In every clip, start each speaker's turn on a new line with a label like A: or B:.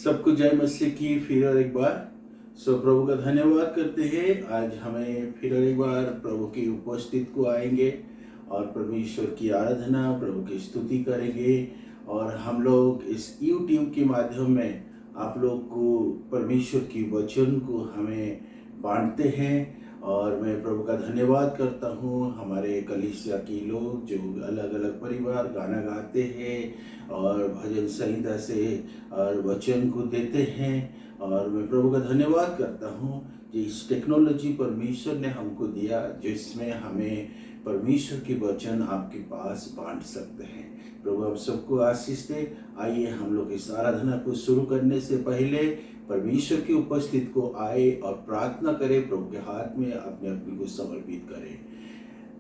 A: सबको जय मसीह की फिर और एक बार। प्रभु का धन्यवाद करते हैं। आज हमें फिर और एक बार प्रभु की उपस्थित को आएंगे और परमेश्वर की आराधना, प्रभु की स्तुति करेंगे। और हम लोग इस YouTube के माध्यम में आप लोग को परमेश्वर की वचन को हमें बांटते हैं। और मैं प्रभु का धन्यवाद करता हूँ हमारे कलीसिया के लोग जो अलग अलग परिवार गाना गाते हैं और भजन संहिता से और वचन को देते हैं। और मैं प्रभु का धन्यवाद करता हूँ कि इस टेक्नोलॉजी परमेश्वर ने हमको दिया जिसमें हमें परमेश्वर की वचन आपके पास बांट सकते हैं। प्रभु आप सबको आशीष दे। आइए हम लोग इस आराधना को शुरू करने से पहले परमेश्वर की उपस्थिति को आए और प्रार्थना करें। प्रभु के हाथ में अपने अपने को समर्पित करें।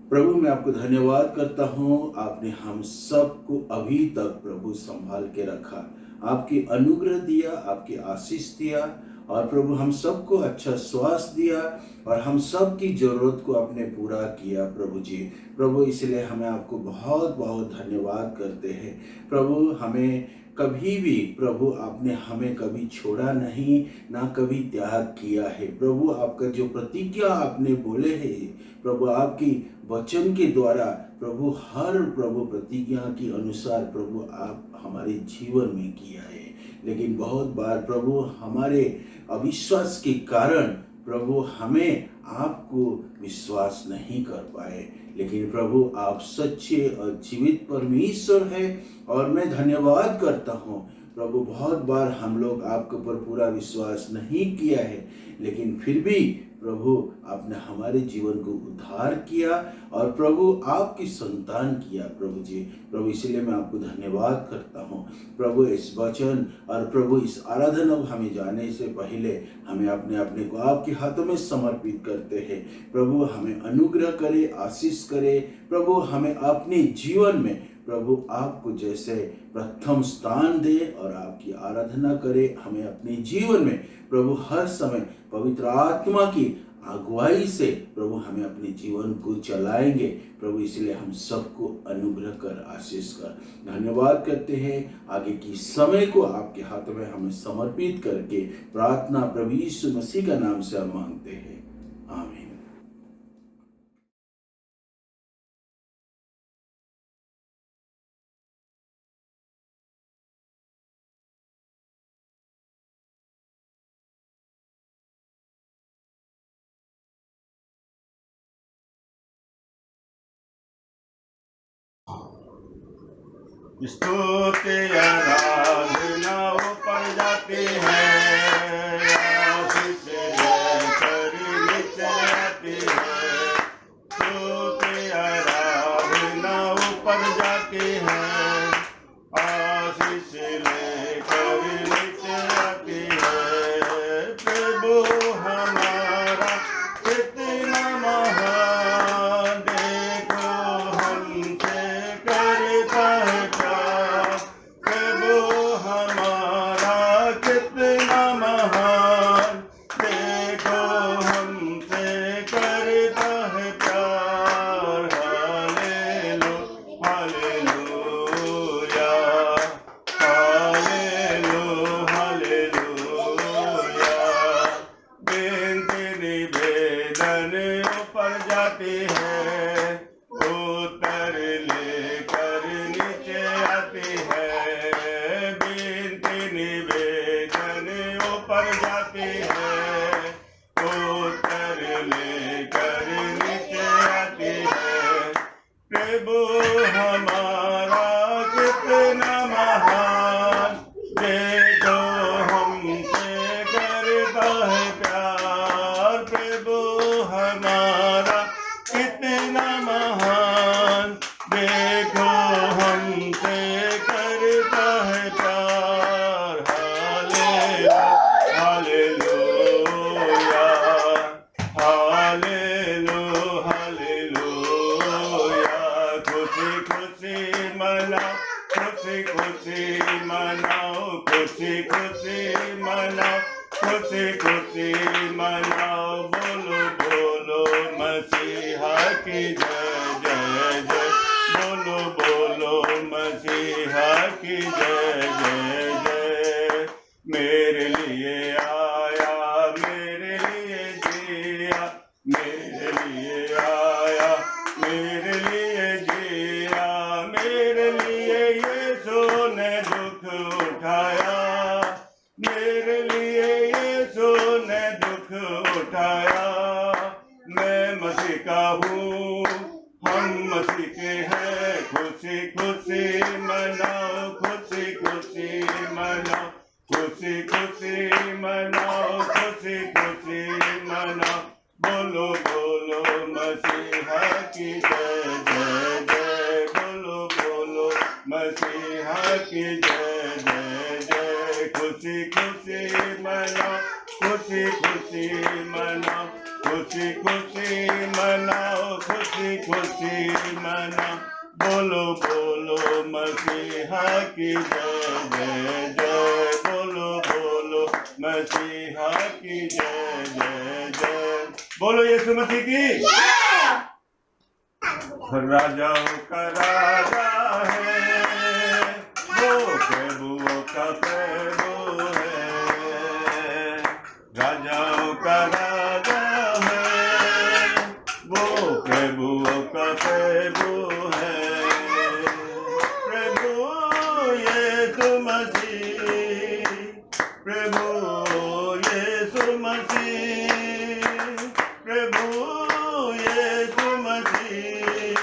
A: प्रभु मैं आपको धन्यवाद करता हूँ, आपने हम सबको अभी तक प्रभु संभाल के रखा, आपकी अनुग्रह दिया, आपकी आशीष दिया और प्रभु हम सबको अच्छा स्वास्थ्य दिया और हम सब की जरूरत को आपने पूरा किया प्रभु जी। प्रभु इसलिए हमें आपको बहुत बहुत धन्यवाद करते हैं। प्रभु हमें कभी भी प्रभु आपने हमें कभी छोड़ा नहीं, ना कभी त्याग किया है। प्रभु आपका जो प्रतिज्ञा आपने बोले हैं प्रभु आपकी वचन के द्वारा प्रभु हर प्रभु प्रतिज्ञा के अनुसार प्रभु आप हमारे जीवन में किया है। लेकिन बहुत बार प्रभु हमारे अविश्वास के कारण प्रभु हमें आपको विश्वास नहीं कर पाए। लेकिन प्रभु आप सच्चे और जीवित परमेश्वर है और मैं धन्यवाद करता हूँ प्रभु। बहुत बार हम लोग आपके ऊपर पूरा विश्वास नहीं किया है, लेकिन फिर भी प्रभु आपने हमारे जीवन को उद्धार किया और प्रभु आपकी संतान किया प्रभु जी। प्रभु इसलिए मैं आपको धन्यवाद करता हूँ प्रभु। इस वचन और प्रभु इस आराधना हमें जाने से पहले हमें अपने अपने को आपके हाथों में समर्पित करते हैं। प्रभु हमें अनुग्रह करे, आशीष करे। प्रभु हमें अपने जीवन में प्रभु आपको जैसे प्रथम स्थान दे और आपकी आराधना करे। हमें अपने जीवन में प्रभु हर समय पवित्र आत्मा की अगुवाई से प्रभु हमें अपने जीवन को चलाएंगे प्रभु। इसलिए हम सबको अनुग्रह कर, आशीष कर, धन्यवाद करते हैं। आगे की समय को आपके हाथों में हमें समर्पित करके प्रार्थना प्रभु यीशु मसीह का नाम से हम मांगते हैं, आमीन।
B: स्तुति आराधना ऊपर जाती है, आशीष लेकर नीचे आती है। स्तुति आराधना ऊपर जाती है, आशीष लेकर नीचे आती है। प्रभु हमारा कितना महान, देखो हमसे करता है प्यार। प्रभु हमारा कितना महान, देखो हमसे करता है प्यार। Hallelujah, hallelujah, hallelujah, hallelujah. बिनती निवेदन ऊपर जाती है, उत्तर लेकर नीचे आती है। बिनती निवेदन ऊपर जाती है, उत्तर लेकर नीचे आती है। प्रभु हमारा कितना महान, देखो हमसे करता है प्यार। प्रभु हमारा कितना महान, देखो हमसे करता है प्यार। Hallelujah, hallelujah, hallelujah, hallelujah. खुशी खुशी मनाओ, खुशी खुशी मनाओ, खुशी खुशी मनाओ, खुशी खुशी मनाओ। बोलो बोलो मसीहा की जय जय जय, बोलो बोलो मसीहा की जय जय जय। हूँ, हम मसीह के हैं। खुशी खुशी मनाओ, खुशी खुशी मनाओ, खुशी खुशी मनाओ, खुशी खुशी मनाओ। बोलो बोलो मसीहा की जय जय जय, बोलो बोलो मसीहा की जय जय जय। खुशी खुशी मनाओ, खुशी खुशी मनाओ, खुशी खुशी मनाओ, खुशी खुशी मनाओ। बोलो बोलो मसीहा की जय जय जय, बोलो बोलो मसीहा की जय जय जय। बोलो यीशु मसीह की। राजाओं का राजा है, वो प्रभुओं का प्रभु है। राजाओं का राजा है, वो प्रभुओं का प्रभु है। प्रभु यीशु मसीह, प्रभु यीशु मसीह, प्रभु यीशु मसीह,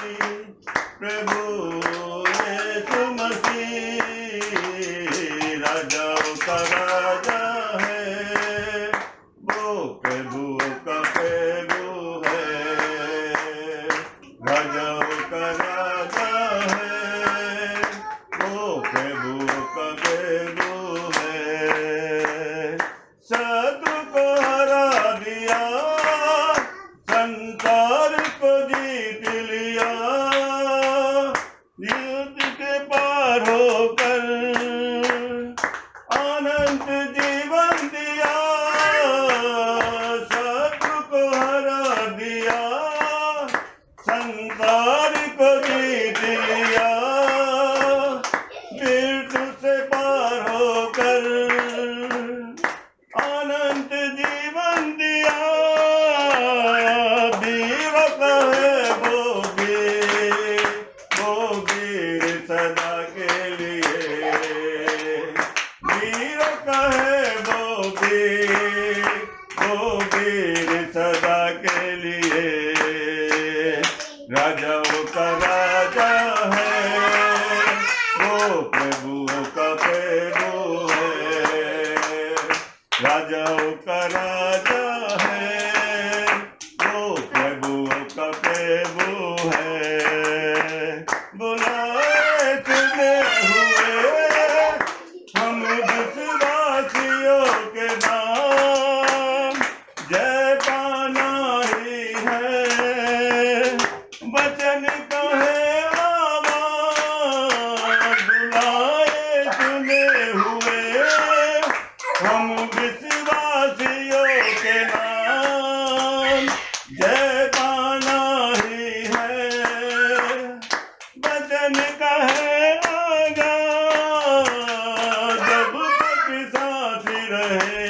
B: प्रभु यीशु मसीह। राजाओं का राजा है, वो प्रभुओं का प्रभु है। राजाओं का राजा है, वो प्रभुओं का प्रभु है। शत्रु को हरा दिया, संसार को जीत लिया, युद्ध के पार होकर अनंत जीवन दिया। शत्रु को हरा दिया, संसार को जीत लिया, मृत्यु से पार होकर अनंत जीवन दिया। वीर कहे वो वीर सदा के लिए। वीर कहे वो वीर सदा के लिए। राजाओं का राजा है, वो प्रभुओं का प्रभु है। राजाओं का राजा है, वो प्रभुओं का प्रभु है। बुलाए चुने हुए हम विश्वासियों के नाम, जय पाना ही है, वचन कहे आवाज। बुलाए चुने हुए हम विश्वासियों के नाम, जय पाना ही है, वचन कहे आगा। जब तक सांस रहे,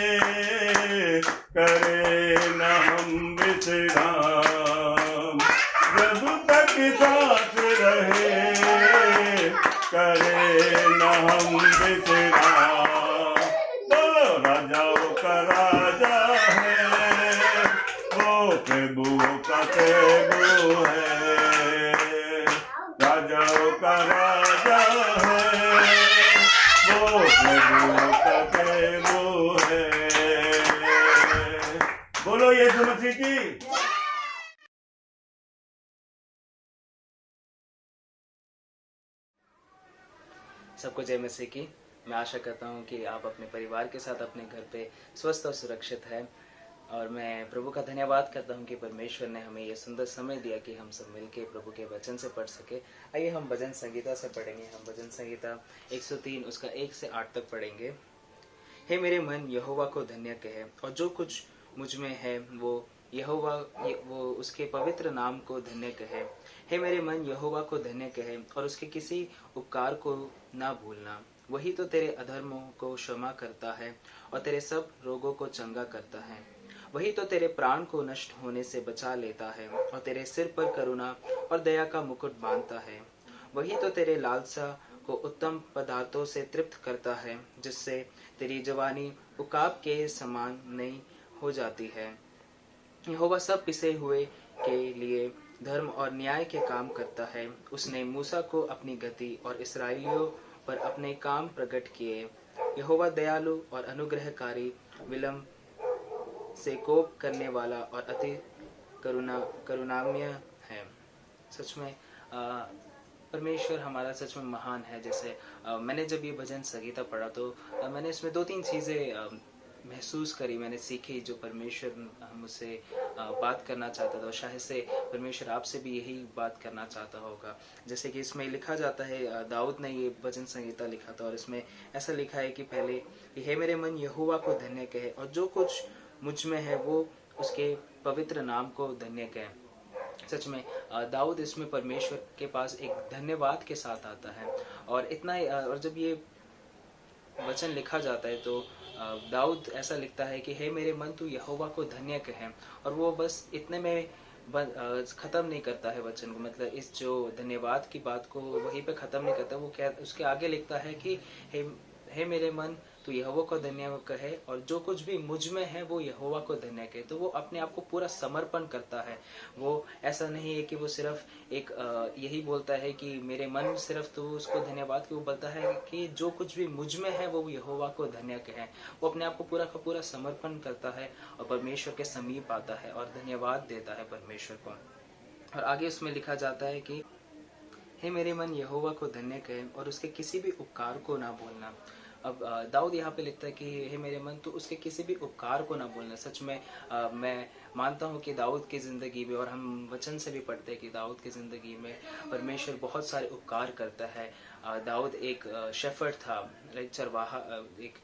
B: करे न हम विश्राम। जब तक सांस रहे, करे न हम विश्राम। बोलो राजाओं का राजा है, वो प्रभुओं का प्रभु है। राजाओं का राजा है, वो प्रभुओं का प्रभु है। बोलो यीशु मसीह की।
C: सबको जय मसीह की। मैं आशा करता हूँ कि आप अपने परिवार के साथ अपने घर पे स्वस्थ और सुरक्षित हैं। और मैं प्रभु का धन्यवाद करता हूँ कि परमेश्वर ने हमें ये सुंदर समय दिया कि हम सब मिलके प्रभु के वचन से पढ़ सके। आइए हम भजन संगीता से पढ़ेंगे। हम भजन संगीता 103 उसका 1 से 8 तक पढ़ेंगे। हे मेरे मन यहोवा को धन्य कहे, और जो कुछ मुझ में है वो यहोवा वो उसके पवित्र नाम को धन्य कहे। हे मेरे मन यहोवा को धन्य कहे, और उसके किसी उपकार को ना भूलना। वही तो तेरे अधर्मों को क्षमा करता है और तेरे सब रोगों को चंगा करता है। वही तो तेरे प्राण को नष्ट होने से बचा लेता है और तेरे सिर पर करुणा और दया का मुकुट बांधता है। वही तो तेरे लालसा को उत्तम पदार्थों से तृप्त करता है, जिससे तेरी जवानी उकाब के समान नहीं हो जाती है। यहोवा सब पिसे हुए के लिए धर्म और न्याय के काम करता है। उसने मूसा को अपनी गति और इसराइलियों पर अपने काम प्रकट किए। यहोवा दयालु और अनुग्रहकारी, विलंब से कोप करने वाला और अति करुणामय है। सच में परमेश्वर हमारा सच में महान है। जैसे मैंने जब ये भजन संगीता पढ़ा तो मैंने इसमें 2-3 चीज़ें महसूस करी, मैंने सीखी जो परमेश्वर मुझसे बात करना चाहता था। और शायद से परमेश्वर आपसे भी यही बात करना चाहता होगा। जैसे कि इसमें लिखा जाता है, दाऊद ने ये भजन संगीता लिखा था और इसमें ऐसा लिखा है कि पहले कि हे मेरे मन यहोवा को धन्य कहे और जो कुछ मुझ में है वो उसके पवित्र नाम को धन्य कहे। सच में दाऊद इसमें परमेश्वर के पास एक धन्यवाद के साथ आता है। और इतना और जब ये वचन लिखा जाता है तो दाऊद ऐसा लिखता है कि हे मेरे मन तू यहोवा को धन्य कहे। और वो बस इतने में ख़त्म नहीं करता है वचन को, मतलब इस जो धन्यवाद की बात को वहीं पे ख़त्म नहीं करता। वो क्या उसके आगे लिखता है कि हे मेरे मन तो यहोवा को धन्य कहे और जो कुछ भी मुझ में है वो यहोवा को धन्य कहे। तो वो अपने आप को पूरा समर्पण करता है। वो ऐसा नहीं है कि वो सिर्फ एक यही बोलता है कि मेरे मन सिर्फ, तो उसको धन्यवाद की वो बोलता है कि जो कुछ भी मुझ में है वो यहोवा को धन्य कहे। वो अपने आप को पूरा का पूरा समर्पण करता है और परमेश्वर के समीप आता है और धन्यवाद देता है परमेश्वर को। और आगे उसमें लिखा जाता है कि हे मेरे मन यहोवा को धन्य कहे और उसके किसी भी उपकार को ना भूलना। अब दाऊद यहाँ पे लिखता है कि हे मेरे मन तो उसके किसी भी उपकार को ना भूलना। सच में मैं मानता हूँ कि दाऊद की ज़िंदगी में, और हम वचन से भी पढ़ते हैं कि दाऊद की ज़िंदगी में परमेश्वर बहुत सारे उपकार करता है। दाऊद एक शेफर्ड था, एक चरवाहा, एक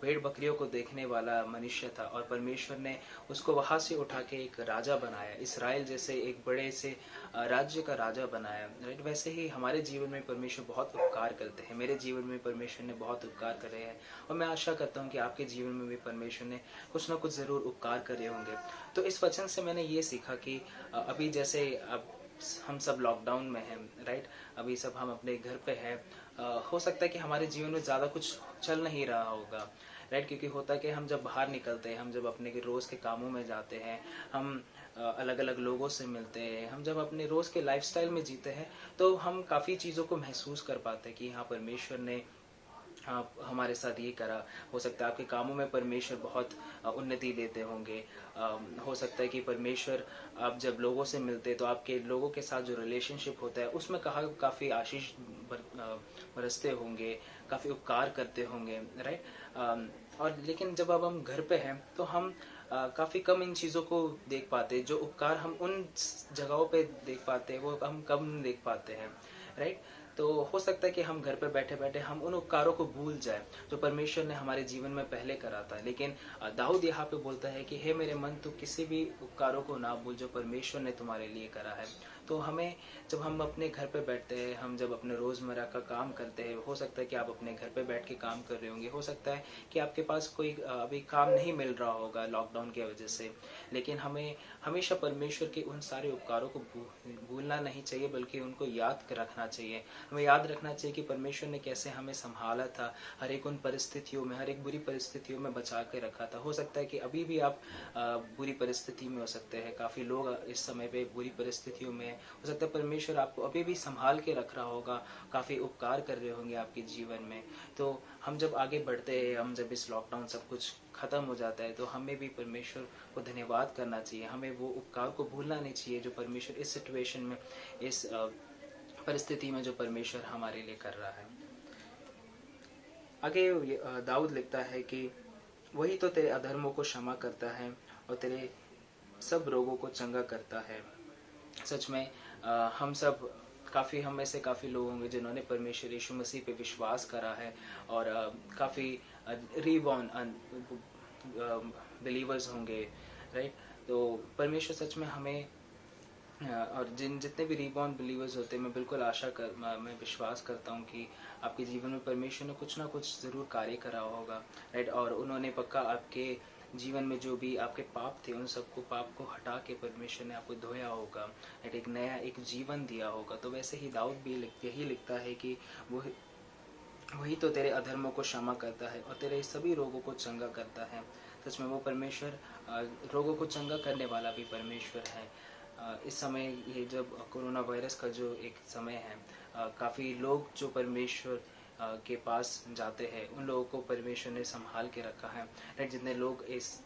C: भेड़ बकरियों को देखने वाला मनुष्य था और परमेश्वर ने उसको वहाँ से उठा के एक राजा बनाया, इसराइल जैसे एक बड़े से राज्य का राजा बनाया। राइट, वैसे ही हमारे जीवन में परमेश्वर बहुत उपकार करते हैं। मेरे जीवन में परमेश्वर ने बहुत उपकार करे हैं और मैं आशा करता हूँ कि आपके जीवन में भी परमेश्वर ने कुछ ना कुछ ज़रूर उपकार करे होंगे। तो इस वचन से मैंने ये सीखा कि अभी जैसे अब हम सब लॉकडाउन में हैं, राइट, अभी सब हम अपने घर पे हैं। हो सकता है कि हमारे जीवन में ज़्यादा कुछ चल नहीं रहा होगा, राइट, क्योंकि होता है कि हम जब बाहर निकलते हैं, हम जब अपने रोज़ के कामों में जाते हैं, हम अलग अलग लोगों से मिलते हैं, हम जब अपने रोज़ के लाइफस्टाइल में जीते हैं तो हम काफ़ी चीज़ों को महसूस कर पाते हैं कि हाँ परमेश्वर ने आप हमारे साथ ये करा। हो सकता है आपके कामों में परमेश्वर बहुत उन्नति देते होंगे। हो सकता है कि परमेश्वर, आप जब लोगों से मिलते तो आपके लोगों के साथ जो रिलेशनशिप होता है उसमें काफ़ी आशीष बरसते होंगे, काफ़ी उपकार करते होंगे, राइट। और लेकिन जब अब हम घर पे हैं तो हम काफ़ी कम इन चीज़ों को देख पाते हैं। जो उपकार हम उन जगहों पे देख पाते हैं वो हम कम देख पाते हैं, राइट। तो हो सकता है कि हम घर पर बैठे बैठे हम उन उपकारों को भूल जाए जो परमेश्वर ने हमारे जीवन में पहले करा था। लेकिन दाऊद यहाँ पे बोलता है कि हे मेरे मन, तू किसी भी उपकारों को ना भूल जो परमेश्वर ने तुम्हारे लिए करा है। तो हमें, जब हम अपने घर पे बैठते हैं, हम जब अपने रोज़मर्रा का काम करते हैं, हो सकता है कि आप अपने घर पे बैठ के काम कर रहे होंगे, हो सकता है कि आपके पास कोई अभी काम नहीं मिल रहा होगा लॉकडाउन की वजह से, लेकिन हमें हमेशा परमेश्वर के उन सारे उपकारों को भूलना नहीं चाहिए, बल्कि उनको याद रखना चाहिए। हमें याद रखना चाहिए कि परमेश्वर ने कैसे हमें संभाला था, हर एक उन परिस्थितियों में, हर एक बुरी परिस्थितियों में बचा के रखा था। हो सकता है कि अभी भी आप बुरी परिस्थिति में हो सकते हैं, काफ़ी लोग इस समय पे बुरी परिस्थितियों में, हो सकता है परमेश्वर आपको अभी भी संभाल के रख रहा होगा, काफ़ी उपकार कर रहे होंगे आपके जीवन में। तो हम जब आगे बढ़ते हैं, हम जब इस लॉकडाउन सब कुछ ख़त्म हो जाता है तो हमें भी परमेश्वर को धन्यवाद करना चाहिए। हमें वो उपकार को भूलना नहीं चाहिए जो परमेश्वर इस सिचुएशन में, इस परिस्थिति में जो परमेश्वर हमारे लिए कर रहा है। आगे दाऊद लिखता है कि वही तो तेरे अधर्मों को क्षमा करता है और तेरे सब रोगों को चंगा करता है। सच में हम सब हम में से काफ़ी लोग होंगे जिन्होंने परमेश्वर यीशु मसीह पे विश्वास करा है और काफ़ी रीबॉर्न बिलीवर्स होंगे, राइट। तो परमेश्वर सच में हमें और जितने भी रीबॉर्न बिलीवर्स होते हैं, मैं बिल्कुल मैं विश्वास करता हूँ कि आपके जीवन में परमेश्वर ने कुछ ना कुछ ज़रूर कार्य करा होगा, राइट। और उन्होंने पक्का आपके जीवन में जो भी आपके पाप थे उन सबको पाप को हटा के परमेश्वर ने आपको धोया होगा, राइट, एक नया एक जीवन दिया होगा। तो वैसे ही दाऊद भी यही लिखता है कि वही तो तेरे अधर्मों को क्षमा करता है और तेरे सभी रोगों को चंगा करता है। सच में वो परमेश्वर रोगों को चंगा करने वाला भी परमेश्वर है। इस समय ये जब कोरोना वायरस का जो एक समय है, काफ़ी लोग जो परमेश्वर के पास जाते हैं उन लोगों को परमेश्वर ने संभाल के रखा है, राइट। जितने लोग इस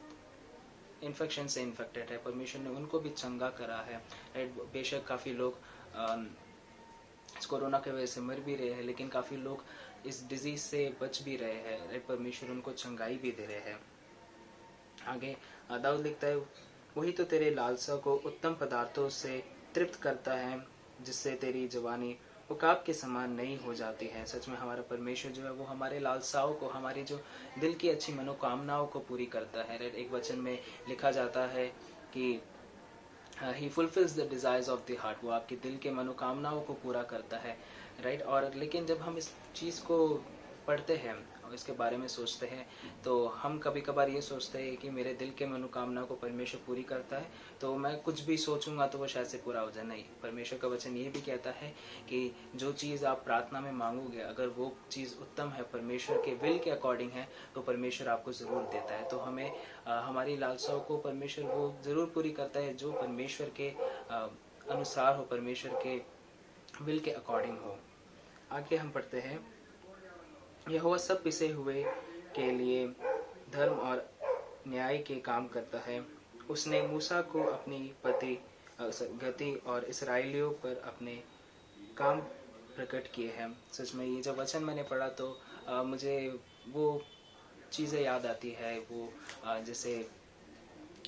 C: इन्फेक्शन से इन्फेक्टेड है, परमेश्वर ने उनको भी चंगा करा है, राइट। बेशक काफ़ी लोग इस कोरोना की वजह से मर भी रहे हैं, लेकिन काफ़ी लोग इस डिजीज़ से बच भी रहे हैं, राइट। परमेश्वर उनको चंगाई भी दे रहे हैं। आगे दाऊद लिखता है, वही तो तेरे लालसा को उत्तम पदार्थों से तृप्त करता है, जिससे तेरी जवानी उकाब के समान नहीं हो जाती है। सच में हमारा परमेश्वर जो है वो हमारे लालसाओं को, हमारी जो दिल की अच्छी मनोकामनाओं को पूरी करता है, राइट। एक वचन में लिखा जाता है कि he fulfills the desires of the heart, वो आपके दिल के मनोकामनाओं को पूरा करता है, राइट। और लेकिन जब हम इस चीज़ को पढ़ते हैं और इसके बारे में सोचते हैं, तो हम कभी कभार ये सोचते हैं कि मेरे दिल के मनोकामना को परमेश्वर पूरी करता है, तो मैं कुछ भी सोचूंगा तो वो शायद से पूरा हो जाए। नहीं, परमेश्वर का वचन ये भी कहता है कि जो चीज़ आप प्रार्थना में मांगोगे, अगर वो चीज़ उत्तम है, परमेश्वर के विल के अकॉर्डिंग है, तो परमेश्वर आपको ज़रूर देता है। तो हमें हमारी लालसाओं को परमेश्वर वो ज़रूर पूरी करता है जो परमेश्वर के अनुसार हो, परमेश्वर के विल के अकॉर्डिंग हो। आगे हम पढ़ते हैं, यहोवा सब पिसे हुए के लिए धर्म और न्याय के काम करता है। उसने मूसा को अपनी गति और इसराइलियों पर अपने काम प्रकट किए हैं। सच में ये जब वचन मैंने पढ़ा तो मुझे वो चीज़ें याद आती है, वो जैसे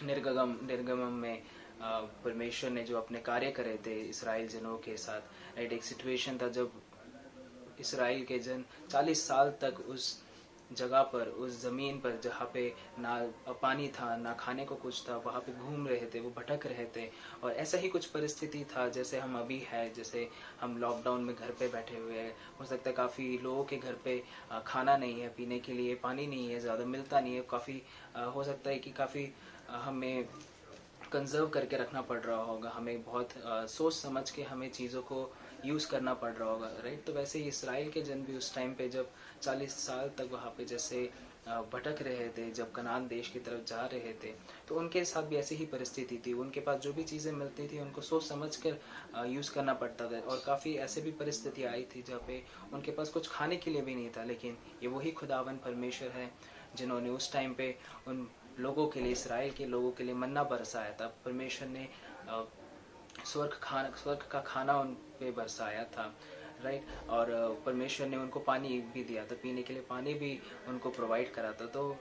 C: निर्गमम में परमेश्वर ने जो अपने कार्य करे थे इसराइल जनों के साथ, राइट। एक सिचुएशन था जब इसराइल के जन 40 साल तक उस जगह पर, उस ज़मीन पर जहाँ पे ना पानी था, ना खाने को कुछ था, वहाँ पे घूम रहे थे, वो भटक रहे थे। और ऐसा ही कुछ परिस्थिति था जैसे हम अभी है, जैसे हम लॉकडाउन में घर पे बैठे हुए हैं। हो सकता है काफ़ी लोगों के घर पे खाना नहीं है, पीने के लिए पानी नहीं है, ज़्यादा मिलता नहीं है। काफ़ी हो सकता है कि काफ़ी हमें कंजर्व करके रखना पड़ रहा होगा, हमें बहुत सोच समझ के हमें चीज़ों को यूज़ करना पड़ रहा होगा, राइट। तो वैसे ही इसराइल के जन भी उस टाइम पे जब 40 साल तक वहाँ पे जैसे भटक रहे थे, जब कनान देश की तरफ जा रहे थे, तो उनके साथ भी ऐसी ही परिस्थिति थी। उनके पास जो भी चीज़ें मिलती थी उनको सोच समझ कर यूज़ करना पड़ता था। और काफ़ी ऐसे भी परिस्थिति आई थी जहाँ पे उनके पास कुछ खाने के लिए भी नहीं था, लेकिन ये वही खुदावन परमेश्वर है जिन्होंने उस टाइम पे उन लोगों के लिए, इसराइल के लोगों के लिए मन्ना बरसाया था। परमेश्वर ने स्वर्ग का खाना उन पे बरसाया था, राइट। और परमेश्वर ने उनको पानी भी दिया था, पीने के लिए पानी भी उनको प्रोवाइड करा था। तो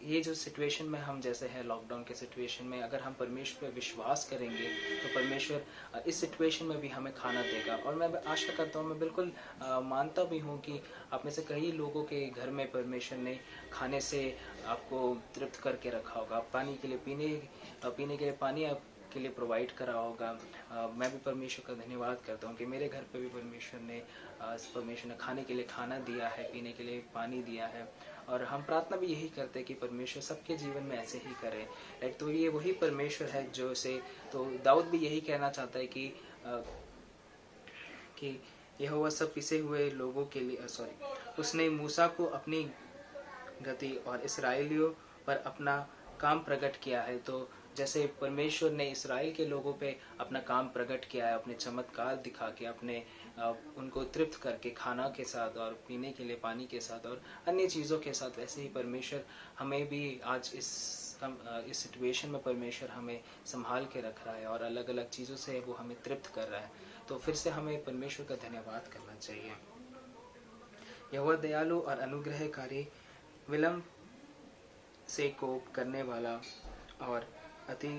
C: ये जो सिचुएशन में हम जैसे है लॉकडाउन के सिचुएशन में, अगर हम परमेश्वर पे विश्वास करेंगे तो परमेश्वर इस सिचुएशन में भी हमें खाना देगा। और मैं आशा करता हूँ, मैं बिल्कुल मानता भी हूँ कि आप में से कई लोगों के घर में परमेश्वर ने खाने से आपको तृप्त करके रखा होगा, पानी के लिए पीने के लिए पानी आपके लिए प्रोवाइड करा होगा। मैं भी परमेश्वर का धन्यवाद करता हूँ कि मेरे घर पे भी परमेश्वर ने खाने के लिए खाना दिया है, पीने के लिए पानी दिया है। और हम प्रार्थना भी यही करते हैं कि परमेश्वर सबके जीवन में ऐसे ही करे, राइट। तो ये वही परमेश्वर है जो से, तो दाऊद भी यही कहना चाहता है कि यहोवा सब पिसे हुए लोगों के लिए उसने मूसा को अपनी गति और इसराइलियों पर अपना काम प्रकट किया है। तो जैसे परमेश्वर ने इसराइल के लोगों पे अपना काम प्रकट किया है, अपने चमत्कार दिखा के, अपने उनको तृप्त करके खाना के साथ और पीने के लिए पानी के साथ और अन्य चीज़ों के साथ, वैसे ही परमेश्वर हमें भी आज इस सिचुएशन में परमेश्वर हमें संभाल के रख रहा है और अलग अलग चीज़ों से वो हमें तृप्त कर रहा है। तो फिर से हमें परमेश्वर का धन्यवाद करना चाहिए। यहोवा दयालु और अनुग्रहकारी, विलम्ब से कोप करने वाला और अति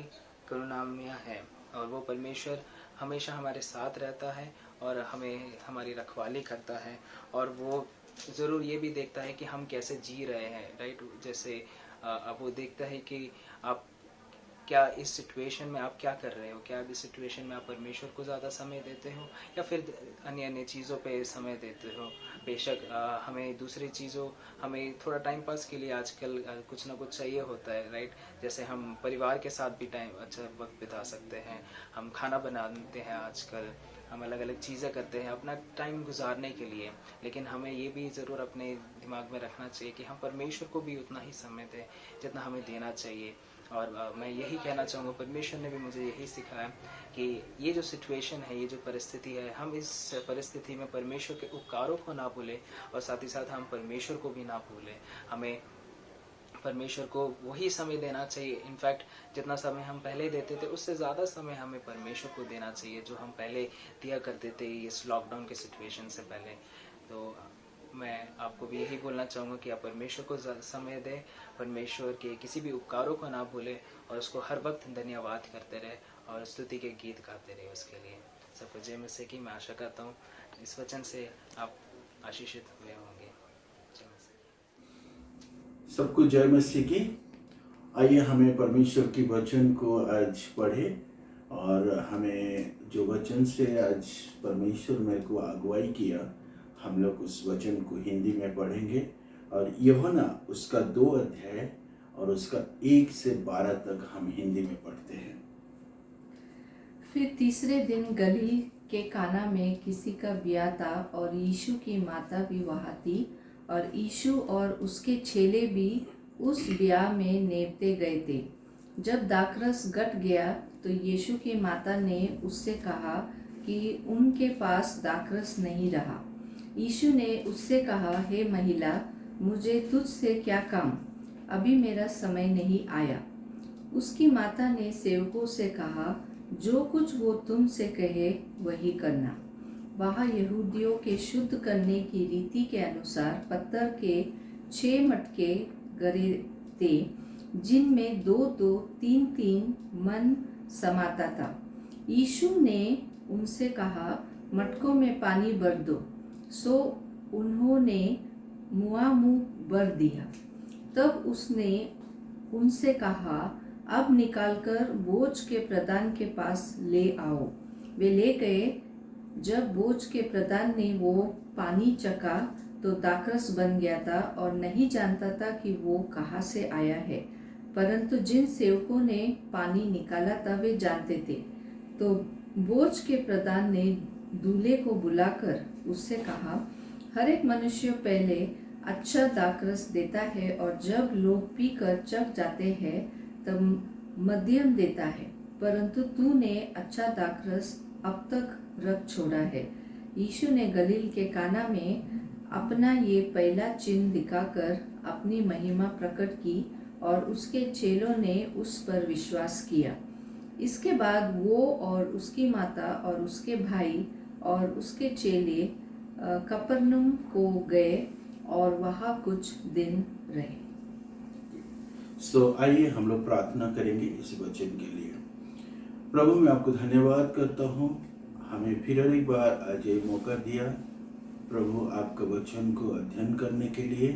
C: करुणामय है। और वो परमेश्वर हमेशा हमारे साथ रहता है और हमें हमारी रखवाली करता है। और वो ज़रूर ये भी देखता है कि हम कैसे जी रहे हैं, राइट। जैसे अब वो देखता है कि आप क्या इस सिचुएशन में आप क्या कर रहे हो, क्या इस सिचुएशन में आप परमेश्वर को ज़्यादा समय देते हो या फिर अन्य चीज़ों पे समय देते हो। बेशक हमें दूसरी चीज़ों, हमें थोड़ा टाइम पास के लिए आजकल कुछ ना कुछ चाहिए होता है, राइट। जैसे हम परिवार के साथ भी अच्छा वक्त बिता सकते हैं, हम खाना बनाते हैं आजकल, हम अलग अलग चीज़ें करते हैं अपना टाइम गुजारने के लिए। लेकिन हमें ये भी ज़रूर अपने दिमाग में रखना चाहिए कि हम परमेश्वर को भी उतना ही समय दें जितना हमें देना चाहिए। और मैं यही कहना चाहूँगा, परमेश्वर ने भी मुझे यही सिखाया कि ये जो सिचुएशन है, ये जो परिस्थिति है, हम इस परिस्थिति में परमेश्वर के उपकारों को ना भूलें और साथ ही साथ हम परमेश्वर को भी ना भूलें। हमें परमेश्वर को वही समय देना चाहिए। इनफैक्ट जितना समय हम पहले देते थे उससे ज़्यादा समय हमें परमेश्वर को देना चाहिए, जो हम पहले दिया करते थे इस लॉकडाउन के सिचुएशन से पहले। तो मैं आपको भी यही बोलना चाहूँगा कि आप परमेश्वर को समय दें, परमेश्वर के किसी भी उपकारों को ना भूलें और उसको हर वक्त धन्यवाद करते रहे और स्तुति के गीत गाते रहे उसके लिए। सबको जय मसीह की। मैं आशा करता हूँ इस वचन से आप आशीषित हुए होंगे। जय मसीह।
A: सबको जय मसीह की। आइए हमें परमेश्वर की वचन को आज पढ़े और हमें जो वचन से आज परमेश्वर मेरे को अगुवाई किया, हम लोग उस वचन को हिंदी में पढ़ेंगे। और यूहन्ना उसका 2 अध्याय और उसका 1 से 12 तक हम हिंदी में पढ़ते हैं।
D: फिर तीसरे दिन गलील के काना में किसी का ब्याह था और यीशु की माता भी वहाँ थी और यीशु और उसके चेले भी उस ब्याह में नेवते गए थे। जब दाखरस घट गया तो यीशु की माता ने उससे कहा कि उनके पास दाखरस नहीं रहा। यीशु ने उससे कहा, हे महिला, मुझे तुझसे क्या काम? अभी मेरा समय नहीं आया। उसकी माता ने सेवकों से कहा, जो कुछ वो तुमसे कहे वही करना। वहाँ यहूदियों के शुद्ध करने की रीति के अनुसार पत्थर के 6 मटके गड़े थे, जिनमें 2-2, 3-3 मन समाता था। यीशु ने उनसे कहा, मटकों में पानी भर दो। सो उन्होंने मुँह भर दिया। तब उसने उनसे कहा, अब निकालकर बोझ के प्रधान के पास ले आओ। वे ले गए। जब बोझ के प्रधान ने वो पानी चखा तो दाखरस बन गया था और नहीं जानता था कि वो कहाँ से आया है, परंतु जिन सेवकों ने पानी निकाला था वे जानते थे। तो बोझ के प्रधान ने दूल्हे को बुलाकर उससे कहा, हर एक मनुष्य पहले अच्छा दाखरस देता है और जब लोग पीकर चख जाते हैं तब मध्यम देता है, परंतु तूने अच्छा दाखरस अब तक रख छोड़ा है। यीशु ने गलील के काना में अपना ये पहला चिन्ह दिखाकर अपनी महिमा प्रकट की और उसके चेलों ने उस पर विश्वास किया। इसके बाद वो और उसकी माता और उसके भाई और उसके चेले कफरनहूम को गए और वहाँ कुछ दिन रहे।
A: आइए हम लोग प्रार्थना करेंगे इस वचन के लिए। प्रभु, मैं आपको धन्यवाद करता हूँ, हमें फिर एक बार आज ये मौका दिया प्रभु आपका वचन को अध्ययन करने के लिए।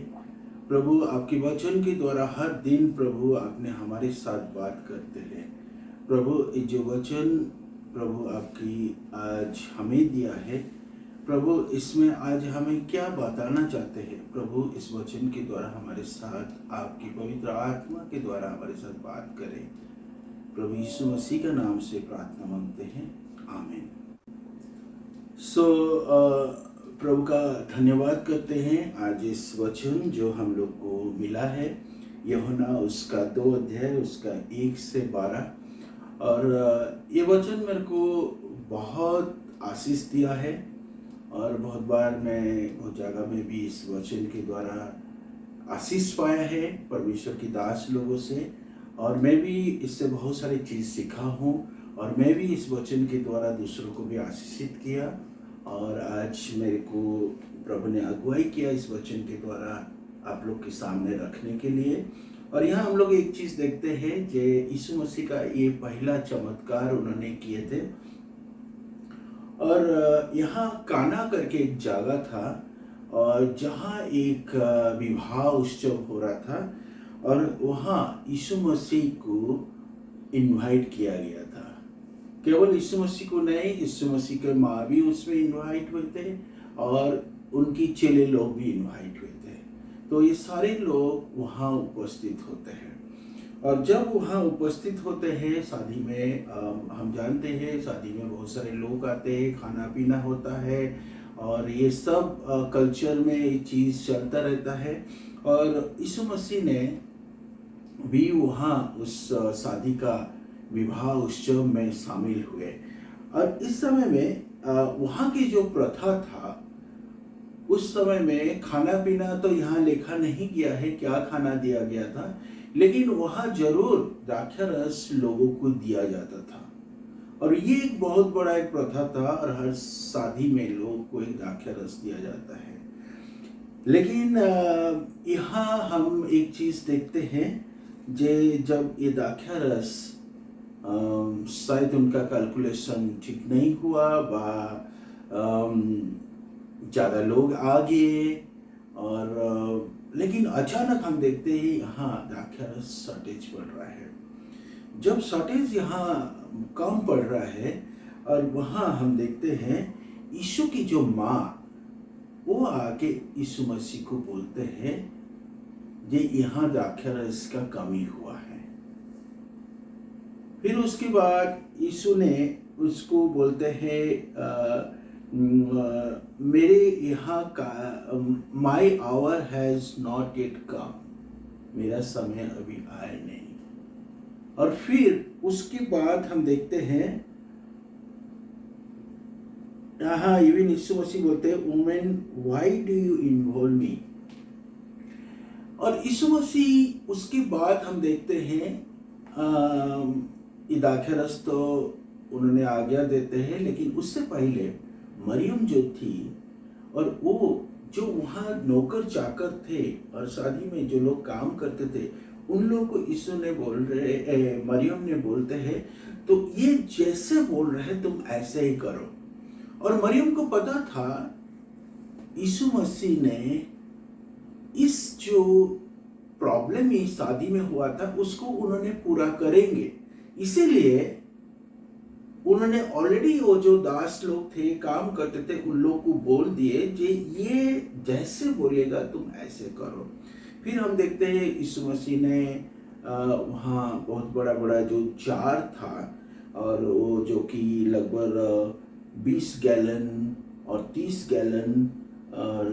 A: प्रभु, आपके वचन के द्वारा हर दिन प्रभु आपने हमारे साथ बात करते हैं। प्रभु, ये जो वचन प्रभु आपकी आज हमें दिया है प्रभु, इसमें आज हमें क्या बताना चाहते हैं प्रभु, इस वचन के द्वारा हमारे साथ आपकी पवित्र आत्मा के द्वारा हमारे साथ बात करें। प्रभु यीशु मसीह का नाम से प्रार्थना मांगते हैं, आमीन। प्रभु का धन्यवाद करते हैं आज इस वचन जो हम लोग को मिला है, यूहन्ना उसका 2 अध्याय उसका 1 से 12। और ये वचन मेरे को बहुत आशीष दिया है और बहुत बार मैं बहुत जगह में भी इस वचन के द्वारा आशीष पाया है परमेश्वर की दास लोगों से, और मैं भी इससे बहुत सारी चीज़ सीखा हूँ और मैं भी इस वचन के द्वारा दूसरों को भी आशीषित किया। और आज मेरे को प्रभु ने अगुवाई किया इस वचन के द्वारा आप लोग के सामने रखने के लिए। और यहाँ हम लोग एक चीज़ देखते हैं जो यीशु मसीह का ये पहला चमत्कार उन्होंने किए थे। और यहाँ काना करके एक जगह था और जहाँ एक विवाह उत्सव हो रहा था और वहाँ यीशु मसीह को इनवाइट किया गया था। केवल यीशु मसीह को नहीं, यीशु मसीह के माँ भी उसमें इनवाइट हुए थे और उनकी चेले लोग भी इनवाइट हुए थे। तो ये सारे लोग वहाँ उपस्थित होते हैं और जब वहाँ उपस्थित होते हैं शादी में, हम जानते हैं शादी में बहुत सारे लोग आते हैं, खाना पीना होता है और ये सब कल्चर में ये चीज़ चलता रहता है। और यीशु मसीह ने भी वहाँ उस शादी का विवाह उत्सव में शामिल हुए। और इस समय में वहाँ की जो प्रथा था, उस समय में खाना पीना तो यहाँ लिखा नहीं गया है क्या खाना दिया गया था, लेकिन वहाँ जरूर द्राक्षारस लोगों को दिया जाता था। और ये एक बहुत बड़ा एक प्रथा था, और हर शादी में लोग को एक द्राक्षारस दिया जाता है। लेकिन यहाँ हम एक चीज देखते हैं, जब ये द्राक्षारस शायद उनका कैलकुलेशन ठीक नहीं हुआ, ज़्यादा लोग आ गए, और लेकिन अचानक हम देखते हैं यहाँ द्राक्षारस शॉर्टेज पड़ रहा है। जब शॉर्टेज यहाँ कम पड़ रहा है, और वहाँ हम देखते हैं यीशु की जो माँ, वो आके यीशु मसीह को बोलते हैं ये यहाँ द्राक्षारस का कमी हुआ है। फिर उसके बाद यीशु ने उसको बोलते हैं मेरे यहाँ का my hour has not yet come, मेरा समय अभी आया नहीं। और फिर उसके बाद हम देखते हैं यहाँ इवन यीशु मसीह बोलते हैं women why do you involve मी। और यीशु मसीह उसके बाद हम देखते हैं द्राक्षारस तो उन्होंने आज्ञा देते हैं, लेकिन उससे पहले मरियम जो थी, और वो जो वहाँ नौकर चाकर थे और शादी में जो लोग काम करते थे, उन लोगों को यीशु ने मरियम ने बोलते हैं तो ये जैसे बोल रहे हैं तुम ऐसे ही करो। और मरियम को पता था यीशु मसीह ने इस जो प्रॉब्लम इस शादी में हुआ था उसको उन्होंने पूरा करेंगे, इसीलिए उन्होंने ऑलरेडी वो जो दास लोग थे काम करते थे उन लोग को बोल दिए जे ये जैसे बोलेगा तुम ऐसे करो। फिर हम देखते हैं यीशु मसीह ने वहाँ बहुत बड़ा बड़ा जो जार था, और वो जो कि लगभग 20 गैलन और 30 गैलन और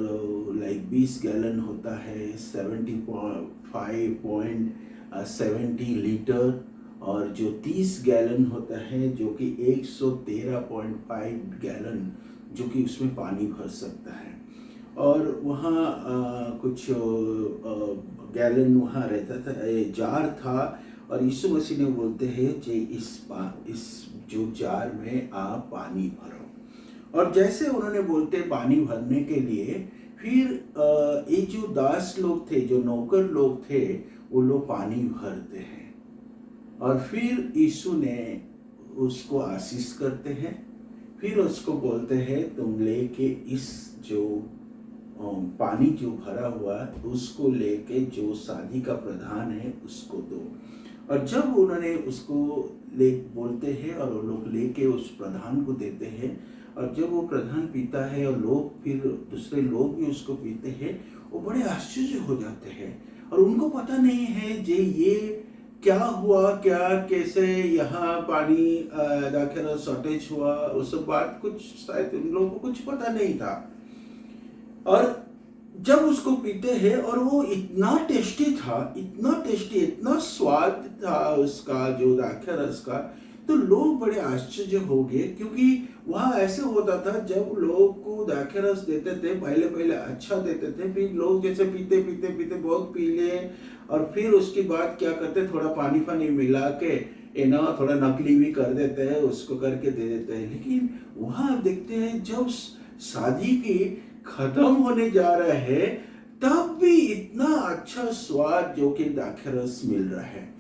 A: लाइक 20 गैलन होता है 75.70 लीटर, और जो 30 गैलन होता है जो कि 113.5 गैलन जो कि उसमें पानी भर सकता है। और वहाँ कुछ गैलन वहाँ रहता था, जार था, और यीशु मसीह ने बोलते हैं कि इस जो जार में आप पानी भरो। और जैसे उन्होंने बोलते पानी भरने के लिए, फिर ये जो दास लोग थे, जो नौकर लोग थे, वो लोग पानी भरते हैं, और फिर यीशु ने उसको आशीष करते हैं। फिर उसको बोलते हैं तुम लेके इस जो पानी जो भरा हुआ उसको लेके जो शादी का प्रधान है उसको दो। और जब उन्होंने उसको ले बोलते हैं और वो लोग लेके उस प्रधान को देते हैं, और जब वो प्रधान पीता है और लोग फिर दूसरे लोग भी उसको पीते हैं, वो बड़े आश्चर्य हो जाते हैं, और उनको पता नहीं है जे ये क्या हुआ, क्या कैसे यहाँ पानी द्राक्षारस शॉर्टेज हुआ, उस सब बात कुछ शायद उन लोगों को कुछ पता नहीं था। और जब उसको पीते हैं और वो इतना टेस्टी था, इतना टेस्टी, इतना स्वाद था उसका जो द्राक्षारस का, तो लोग बड़े आश्चर्य हो गए, क्योंकि वहाँ ऐसे होता था जब लोग को द्राक्षारस देते थे पहले पहले अच्छा देते थे, फिर लोग जैसे पीते पीते पीते बहुत पी लिए, और फिर उसके बाद क्या करते, थोड़ा पानी पानी मिला के थोड़ा नकली भी कर देते हैं, उसको करके दे देते हैं। लेकिन वहाँ देखते हैं जब शादी की खत्म होने जा रहा है तब भी इतना अच्छा स्वाद जो कि द्राक्षारस मिल रहा है,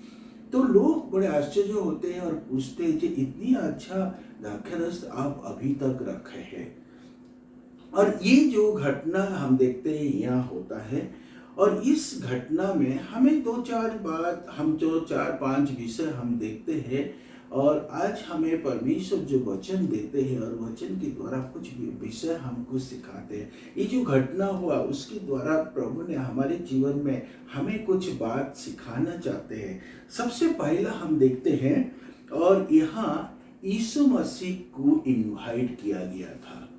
A: तो लोग बड़े आश्चर्य होते हैं और पूछते हैं कि इतनी अच्छा द्राक्षारस आप अभी तक रखे हैं। और ये जो घटना हम देखते हैं यहाँ होता है, और इस घटना में हमें दो चार बात, हम जो 4-5 विषय हम देखते हैं, और आज हमें परमेश्वर जो वचन देते हैं और वचन के द्वारा कुछ विषय हमको सिखाते हैं। ये जो घटना हुआ उसके द्वारा प्रभु ने हमारे जीवन में हमें कुछ बात सिखाना चाहते हैं। सबसे पहला हम देखते हैं, और यहाँ यीशु मसीह को इनवाइट किया गया था,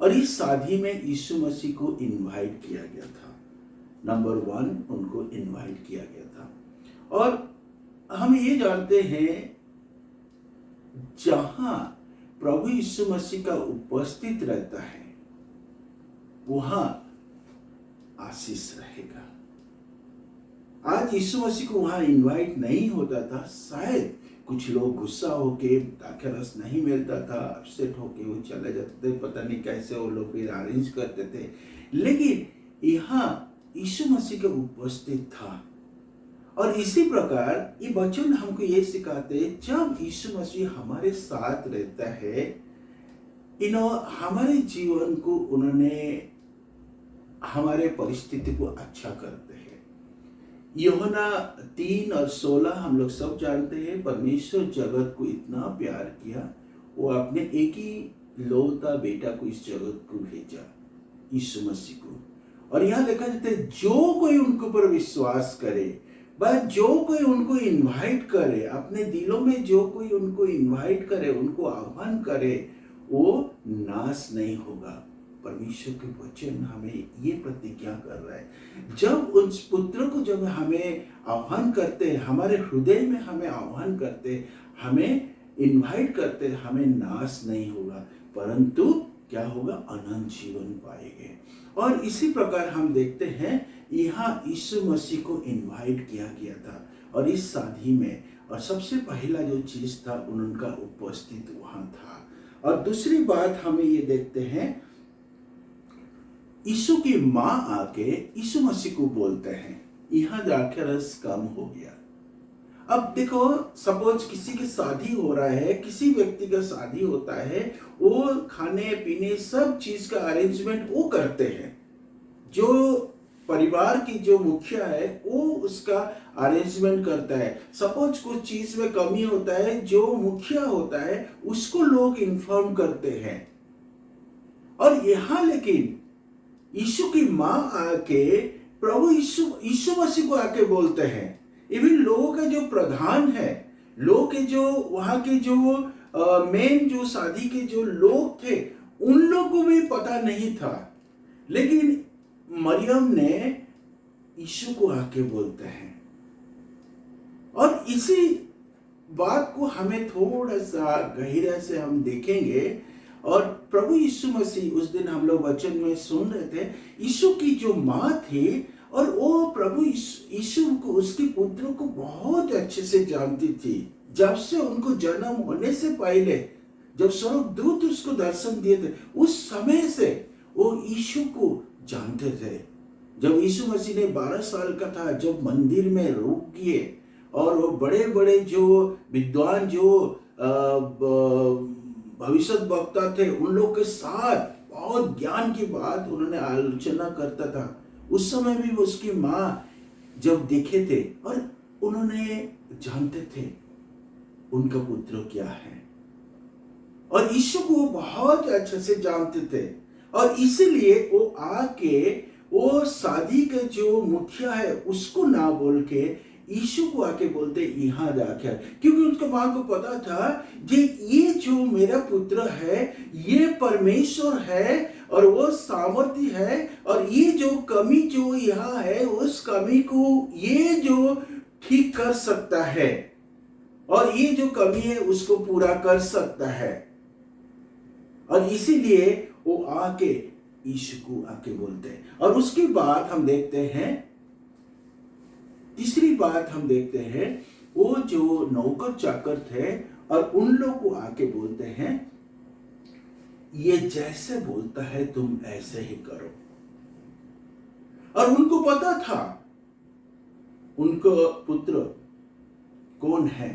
A: और इस शादी में यीशु मसीह को इनवाइट किया गया था। नंबर 1 उनको इनवाइट किया गया था। और हम ये जानते हैं जहां प्रभु यीशु मसीह का उपस्थित रहता है वहां आशीष रहेगा। आज यीशु मसीह को वहां इनवाइट नहीं होता था, शायद कुछ लोग गुस्सा होके दाखरस नहीं मिलता था, अपसेट होके वो चले जाते थे, पता नहीं कैसे वो लोग फिर अरेंज करते थे। लेकिन यहाँ यीशु मसीह का उपस्थित था। और इसी प्रकार ये वचन हमको ये सिखाते हैं, जब यीशु मसीह हमारे साथ रहता है, हमारे जीवन को उन्होंने हमारे परिस्थिति को अच्छा करते हैं। यूहन्ना 3:16 हम लोग सब जानते हैं, परमेश्वर जगत को इतना प्यार किया, वो अपने एक ही लौता बेटा को इस जगत को भेजा, यीशु मसीह को। और यहाँ लिखा जाता है, जो कोई उनके ऊपर विश्वास करे, बस जो कोई उनको इनवाइट करे, अपने दिलों में जो कोई उनको इनवाइट करे, उनको आह्वान करे, वो नाश नहीं होगा। परमेश्वर के वचन हमें ये प्रतिज्ञा कर रहा है। जब उन पुत्र को जब हमें आह्वान करते, हमारे हृदय में हमें आह्वान करते, हमें इनवाइट करते, हमें नाश नहीं होगा, परंतु क्या होगा, अनंत जीवन पाएंगे। और इसी प्रकार हम देखते हैं यहाँ यीशु मसीह को इनवाइट किया गया था, और इस शादी में और सबसे पहला जो चीज था उनका उपस्थित वहां था। और दूसरी बात हमें ये देखते हैं, यीशु की माँ आके यीशु मसीह को बोलते हैं, यहाँ द्राक्षारस कम हो गया। अब देखो, सपोज किसी की शादी हो रहा है, किसी व्यक्ति का शादी होता है, वो खाने पीने सब चीज का अरेंजमेंट वो करते हैं। जो परिवार की जो मुखिया है वो उसका अरेंजमेंट करता है। सपोज कुछ चीज में कमी होता है, जो मुखिया होता है उसको लोग इन्फॉर्म करते हैं। और यहाँ लेकिन यीशु की माँ आके प्रभु यीशु मसीह को आके बोलते हैं। इवन लोगों का जो प्रधान है, लोग के जो वहां के जो मेन जो शादी के जो लोग थे, उन लोग को भी पता नहीं था, लेकिन मरियम ने यीशु को आके बोलते हैं। और इसी बात को हमें थोड़ा सा गहरा से हम देखेंगे। और प्रभु यीशु मसीह, उस दिन हम लोग वचन में सुन रहे थे, यीशु की जो माँ थी, और वो प्रभु यीशु को, उसके पुत्र को बहुत अच्छे से जानती थी। जब से उनको जन्म होने से पहले, जब स्वर्गदूत उसको दर्शन दिए थे, उस समय से वो यीशु को जानते थे। जब यीशु मसीह ने 12 साल का था, जब मंदिर में रुक गए, और वो बड़े बड़े जो विद्वान, जो भविष्य वक्ता थे, उन लोग के साथ बहुत ज्ञान की बात उन्होंने आलोचना करता था, उस समय भी उसकी माँ जब देखे थे, और उन्होंने जानते थे उनका पुत्र क्या है, और यीशु को वो बहुत अच्छे से जानते थे। और इसीलिए वो आके वो शादी के जो मुखिया है उसको ना बोल के यीशु को आके बोलते, यहाँ जाकर, क्योंकि उनके माँ को पता था कि ये जो मेरा पुत्र है ये परमेश्वर है, और वो सामर्थ्य है, और ये जो कमी जो यहाँ है उस कमी को ये जो ठीक कर सकता है, और ये जो कमी है उसको पूरा कर सकता है। और इसीलिए वो आके यीशु को आके बोलते हैं। और उसके बाद हम देखते हैं, तीसरी बात हम देखते हैं, वो जो नौकर चाकर थे और उन लोग को आके बोलते हैं, ये जैसे बोलता है तुम ऐसे ही करो। और उनको पता था उनको पुत्र कौन है,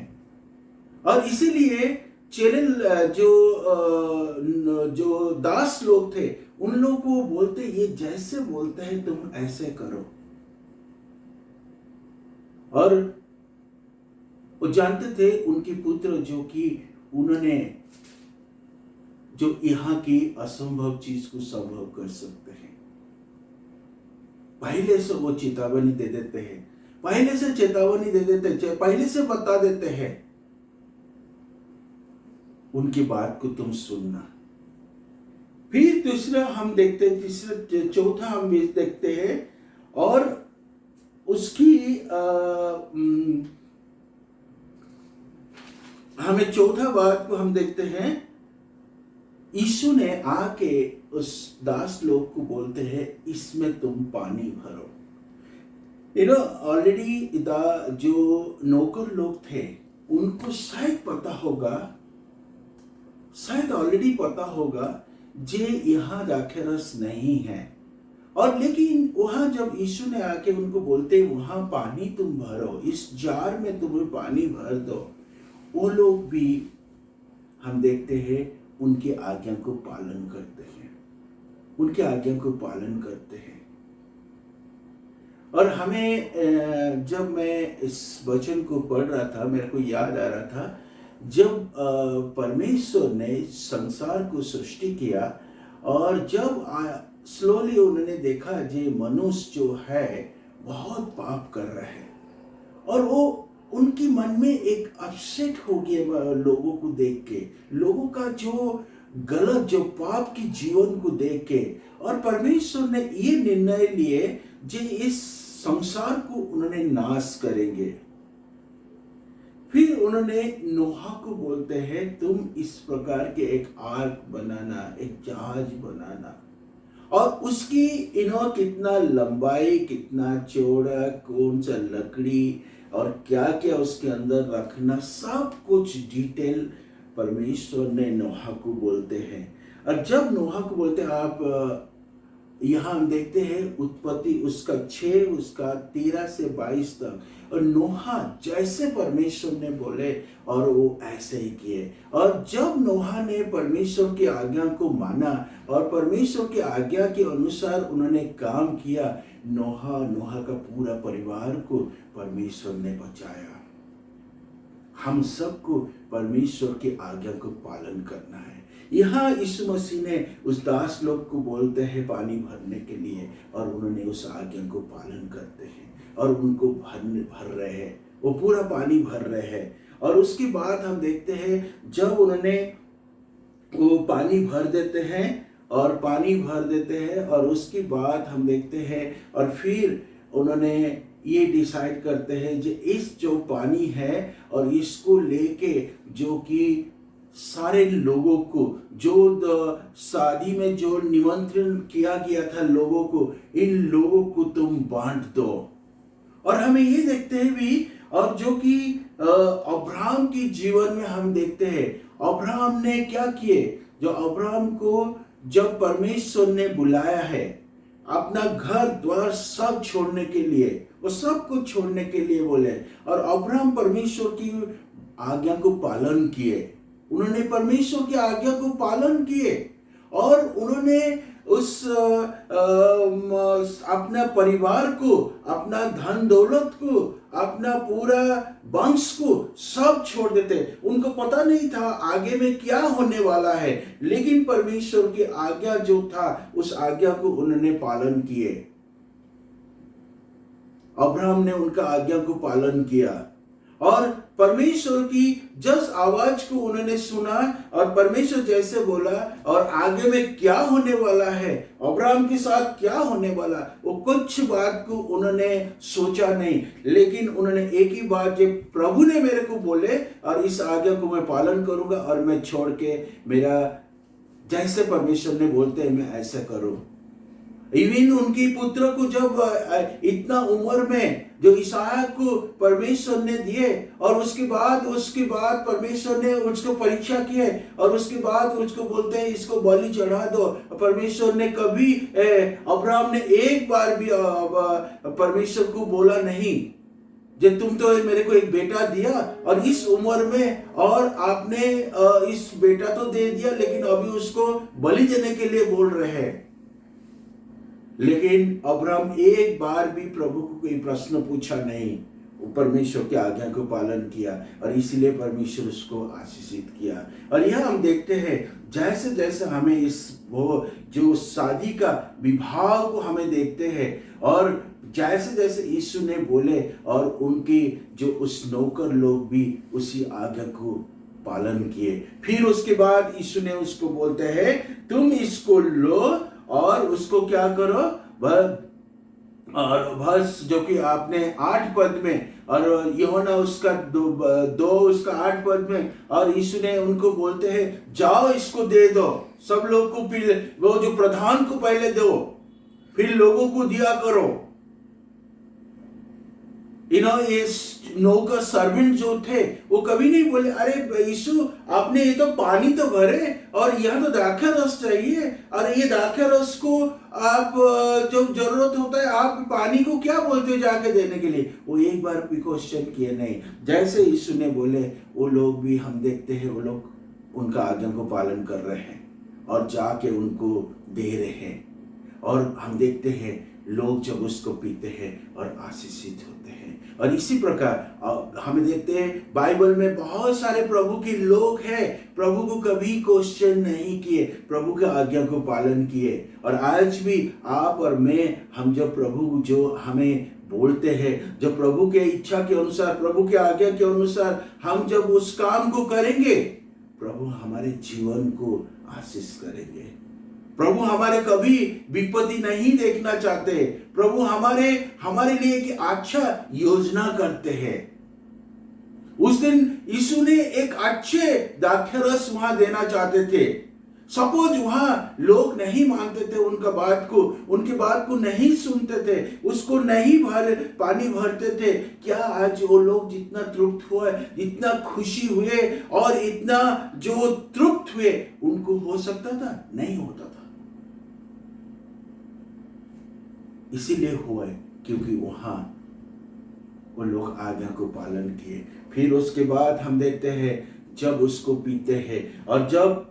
A: और इसीलिए चेले जो दास लोग थे उन लोगों को बोलते, ये जैसे बोलते हैं तुम ऐसे करो। और वो जानते थे उनके पुत्र जो कि उन्होंने जो यहाँ की असंभव चीज को संभव कर सकते हैं। पहले से वो चेतावनी दे देते हैं, पहले से चेतावनी दे देते हैं, पहले से बता देते हैं, उनकी बात को तुम सुनना। फिर दूसरा हम देखते हैं, चौथा हम भी देखते हैं, और उसकी हमें चौथा बात को हम देखते हैं, यीशु ने आके उस दास लोग को बोलते हैं इसमें तुम पानी भरो। ऑलरेडी जो नौकर लोग थे उनको शायद ऑलरेडी पता होगा जे यहाँ दाखरस नहीं है, और लेकिन वहां जब यीशु ने आके उनको बोलते वहां पानी तुम भरो, इस जार में तुम्हें पानी भर दो, वो लोग भी हम देखते हैं उनकी आज्ञा को पालन करते हैं। और हमें जब मैं इस वचन को पढ़ रहा था मेरे को याद आ रहा था जब परमेश्वर ने संसार को सृष्टि किया, और जब स्लोली उन्होंने देखा जे मनुष्य जो है बहुत पाप कर रहे हैं, और वो उनकी मन में एक अपसेट हो गया लोगों को देख के, लोगों का जो गलत जो पाप की जीवन को देख के, और परमेश्वर ने ये निर्णय लिए जे इस संसार को उन्होंने नाश करेंगे। फिर उन्होंने नोहा को बोलते हैं तुम इस प्रकार के एक आर्क बनाना, एक जहाज बनाना, और उसकी कितना लंबाई, कितना चौड़ा, कौन सा लकड़ी और क्या क्या उसके अंदर रखना, सब कुछ डिटेल परमेश्वर ने नोहा को बोलते हैं। और जब नोहा को बोलते हैं, आप यहाँ हम देखते हैं उत्पत्ति उसका 6 उसका 13 से 22 तक, और नोहा जैसे परमेश्वर ने बोले और वो ऐसे ही किए। और जब नोहा ने परमेश्वर की आज्ञा को माना और परमेश्वर की आज्ञा के अनुसार उन्होंने काम किया, नोहा का पूरा परिवार को परमेश्वर ने बचाया। हम सबको परमेश्वर की आज्ञा को पालन करना है। यहाँ यीशु मसीह ने उस दास लोग को बोलते हैं पानी भरने के लिए, और उन्होंने उस आज्ञा को पालन करते हैं और उनको भर रहे हैं, वो पूरा पानी भर रहे हैं। और उसके बाद हम देखते हैं जब उन्होंने वो पानी भर देते हैं और उसके बाद हम देखते हैं, और फिर उन्होंने ये डिसाइड करते हैं कि इस जो पानी है और इसको लेके जो कि सारे लोगों को जो शादी में जो निमंत्रण किया गया था लोगों को, इन लोगों को तुम बांट दो। और हमें ये देखते हैं भी, और जो कि अब्राहम की जीवन में हम देखते हैं, अब्राहम ने क्या किए, जो अब्राहम को जब परमेश्वर ने बुलाया है अपना घर द्वार सब छोड़ने के लिए, वो सब कुछ छोड़ने के लिए बोले, और अब्राहम परमेश्वर की आज्ञा को पालन किए। उन्होंने परमेश्वर की आज्ञा को पालन किए और उन्होंने उस अपना परिवार को, अपना धन दौलत को, अपना पूरा वंश को सब छोड़ देते। उनको पता नहीं था आगे में क्या होने वाला है, लेकिन परमेश्वर की आज्ञा जो था उस आज्ञा को उन्होंने पालन किए। अब्राहम ने उनका आज्ञा को पालन किया और परमेश्वर की जस आवाज को उन्होंने सुना और परमेश्वर जैसे बोला और आगे में क्या होने वाला है, अब्राहम के साथ क्या होने वाला, वो कुछ बात को उन्होंने सोचा नहीं, लेकिन उन्होंने एक ही बात, जब प्रभु ने मेरे को बोले और इस आज्ञा को मैं पालन करूंगा और मैं छोड़ के मेरा जैसे परमेश्वर ने बोलते हैं मैं ऐसा करूं। इवन उनकी पुत्र को जब इतना उम्र में जो इसहाक को परमेश्वर ने दिए और उसके बाद परमेश्वर ने उसको परीक्षा किए और उसके बाद उसको बोलते हैं इसको बलि चढ़ा दो। परमेश्वर ने कभी अब्राहम ने एक बार भी परमेश्वर को बोला नहीं, जब तुम तो मेरे को एक बेटा दिया और इस उम्र में और आपने इस बेटा तो दे दिया, लेकिन अभी उसको बलि देने के लिए बोल रहे हैं। लेकिन अब्राहम एक बार भी प्रभु को कोई प्रश्न पूछा नहीं, परमेश्वर की आज्ञा को पालन किया और इसीलिए परमेश्वर उसको आशीषित किया। और यह हम देखते हैं जैसे जैसे हमें इस वो जो शादी का विवाह को हमें देखते हैं और जैसे जैसे यीशु ने बोले और उनके जो उस नौकर लोग भी उसी आज्ञा को पालन किए। फिर उसके बाद यीशु ने उसको बोलते हैं तुम इसको लो और उसको क्या करो, वह और वर्ष जो कि आपने 8 पद में, और यूहन्ना उसका 2 उसका 8 पद में, और यीशु ने उनको बोलते हैं जाओ इसको दे दो, सब लोग को पी, वो जो प्रधान को पहले दो फिर लोगों को दिया करो। इस नौकर सर्वेंट जो थे वो कभी नहीं बोले अरे यीशु आपने ये तो पानी तो भरे और यह तो दाखा रस चाहिए, और ये दाखा रस को आप जो जरूरत होता है आप पानी को क्या बोलते हो जाके देने के लिए। वो एक बार भी क्वेश्चन किए नहीं। जैसे यीशु ने बोले वो लोग भी, हम देखते हैं वो लोग उनका आज्ञा को पालन कर रहे हैं और जाके उनको दे रहे हैं, और हम देखते हैं लोग जब उसको पीते हैं और आशीषित होते हैं। और इसी प्रकार हम देखते हैं बाइबल में बहुत सारे प्रभु के लोग हैं, प्रभु को कभी क्वेश्चन नहीं किए, प्रभु के आज्ञा को पालन किए। और आज भी आप और मैं, हम जब प्रभु जो हमें बोलते हैं, जब प्रभु के इच्छा के अनुसार, प्रभु के आज्ञा के अनुसार हम जब उस काम को करेंगे, प्रभु हमारे जीवन को आशीष करेंगे। प्रभु हमारे कभी विपत्ति नहीं देखना चाहते। प्रभु हमारे लिए एक अच्छा योजना करते हैं। उस दिन यीशु ने एक अच्छे दाखरस वहां देना चाहते थे। सपोज वहां लोग नहीं मानते थे उनके बात को नहीं सुनते थे, उसको नहीं पानी भरते थे। क्या आज वो लोग जितना तृप्त हुए, जितना खुशी हुए और इतना जो तृप्त हुए, उनको हो सकता था? नहीं होता था। इसीलिए हुआ क्योंकि वहां वो लोग आज्ञा को पालन किए। फिर उसके बाद हम देखते हैं जब उसको पीते हैं, और जब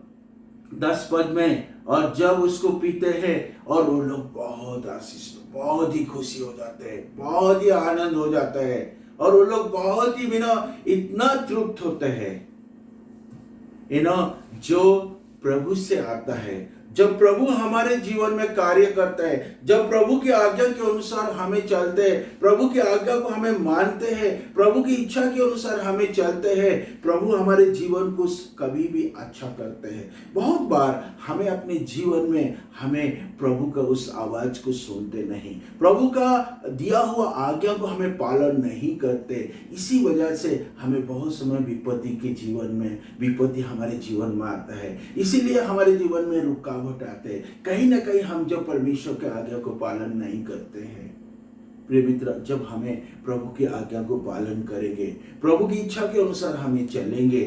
A: 10 पद में, और जब उसको पीते हैं और वो लोग बहुत आशीष, बहुत ही खुशी हो जाते हैं, बहुत ही आनंद हो जाता है, और वो लोग बहुत ही इतना तृप्त होते हैं। जो प्रभु से आता है, जब प्रभु हमारे जीवन में कार्य करता है, जब प्रभु की आज्ञा के अनुसार हमें चलते हैं, प्रभु की आज्ञा को हमें मानते हैं, प्रभु की इच्छा के अनुसार हमें चलते हैं, प्रभु हमारे जीवन को कभी भी अच्छा करते हैं। बहुत बार हमें अपने जीवन में हमें प्रभु का उस आवाज को सुनते नहीं, प्रभु का दिया हुआ आज्ञा को हमें पालन नहीं करते। इसी वजह से हमें बहुत समय विपत्ति हमारे जीवन में आता है। इसीलिए हमारे जीवन में रुकावट आते हैं। कहीं ना कहीं हम जब परमेश्वर के आज्ञा को पालन नहीं करते हैं, प्रिय मित्र, जब हमें प्रभु की आज्ञा को पालन करेंगे, प्रभु की इच्छा के अनुसार हमें चलेंगे,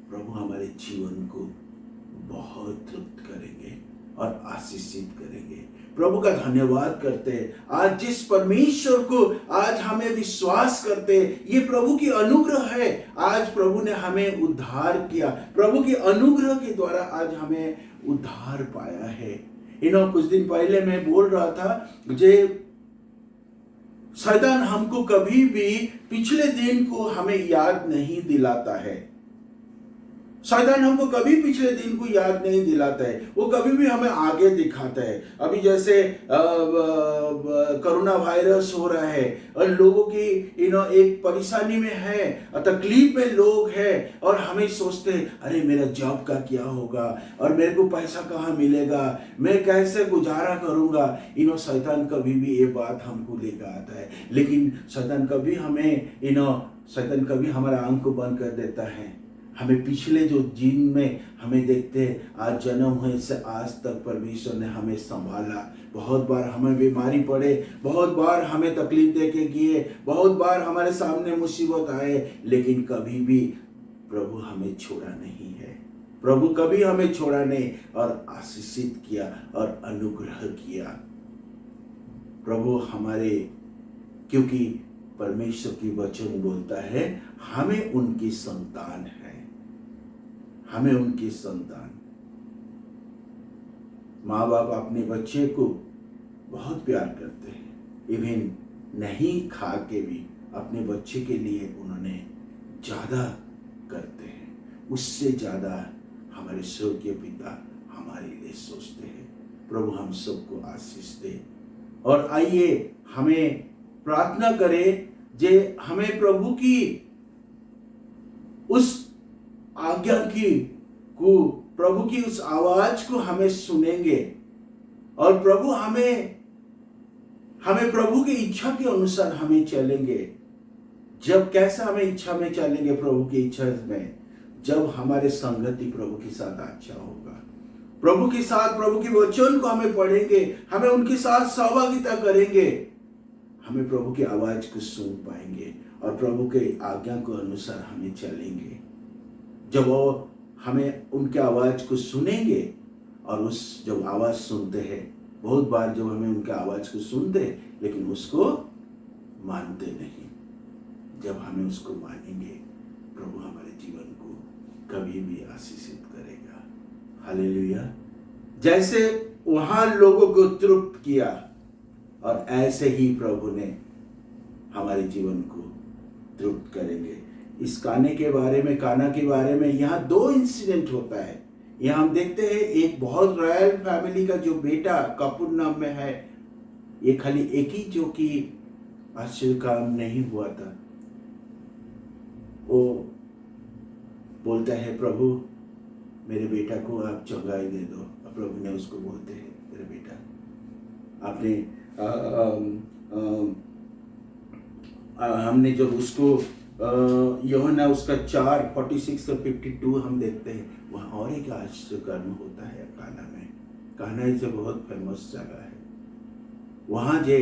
A: प्रभु हमारे जीवन को बहुत तृप्त करेंगे और आशीषित करेंगे। प्रभु का धन्यवाद करते हैं। आज जिस परमेश्वर को आज हमें विश्वास करते हैं, ये प्रभु की अनुग्रह है। आज प्रभु ने हमें उद्धार किया, प्रभु की अनुग्रह के द्वारा आज हमें उद्धार पाया है। कुछ दिन पहले मैं बोल रहा था, शैतान हमको कभी भी पिछले दिन को हमें याद नहीं दिलाता है। शैतान हमको कभी पिछले दिन को याद नहीं दिलाता है, वो कभी भी हमें आगे दिखाता है। अभी जैसे कोरोना वायरस हो रहा है और लोगों की एक परेशानी में है, तकलीफ में लोग हैं, और हमें सोचते हैं अरे मेरा जॉब का क्या होगा, और मेरे को पैसा कहाँ मिलेगा, मैं कैसे गुजारा करूंगा। शैतान कभी भी ये बात हमको लेकर आता है, लेकिन शैतान कभी हमारा आंख को बंद कर देता है। हमें पिछले जो दिन में हमें देखते हैं, आज जन्म हुए से आज तक परमेश्वर ने हमें संभाला। बहुत बार हमें बीमारी पड़े, बहुत बार हमें तकलीफ देके किए, बहुत बार हमारे सामने मुसीबत आए, लेकिन कभी भी प्रभु हमें छोड़ा नहीं है। प्रभु कभी हमें छोड़ा नहीं और आशीषित किया और अनुग्रह किया। प्रभु हमारे, क्योंकि परमेश्वर की वचन बोलता है हमें उनकी संतान है, हमें उनकी संतान। माँ बाप अपने बच्चे को बहुत प्यार करते हैं, इवन नहीं खा के भी अपने बच्चे के लिए उन्होंने ज्यादा करते हैं। उससे ज्यादा हमारे स्वर्गीय पिता हमारे लिए सोचते हैं। प्रभु हम सबको आशीष दे। और आइए हमें प्रार्थना करें जे हमें प्रभु की उस आज्ञा प्रभु की उस आवाज को हमें सुनेंगे, और प्रभु हमें हमें प्रभु की इच्छा के अनुसार हमें चलेंगे। जब कैसा हमें इच्छा में चलेंगे प्रभु की इच्छा में, जब हमारे संगति प्रभु के साथ अच्छा होगा, प्रभु के साथ प्रभु के वचन को हमें पढ़ेंगे, हमें उनके साथ सहभागिता करेंगे, हमें प्रभु की आवाज को सुन पाएंगे और प्रभु के आज्ञा को अनुसार हमें चलेंगे। जब वो हमें उनके आवाज को सुनेंगे और उस जब आवाज सुनते हैं, बहुत बार जब हमें उनके आवाज को सुनते हैं लेकिन उसको मानते नहीं, जब हमें उसको मानेंगे प्रभु हमारे जीवन को कभी भी आशीषित करेगा। हालेलुया। जैसे वहां लोगों को तृप्त किया और ऐसे ही प्रभु ने हमारे जीवन को तृप्त करेंगे। इस काना के बारे में यहाँ 2 इंसिडेंट होता है। यहाँ हम देखते हैं एक बहुत रॉयल फैमिली का जो बेटा कपूर नाम में है, ये खाली एक ही जो कि आश्चर्य काम नहीं हुआ था, वो बोलता है प्रभु मेरे बेटा को आप चंगाई दे दो। प्रभु ने उसको बोलते हैं मेरे बेटा आपने हमने जब उसको यूहन्ना उसका 4:46 और 52 हम देखते हैं, वहाँ और एक आश्चर्य कर्म होता है काना में। काना इसे बहुत फेमस जगह है। वहाँ जे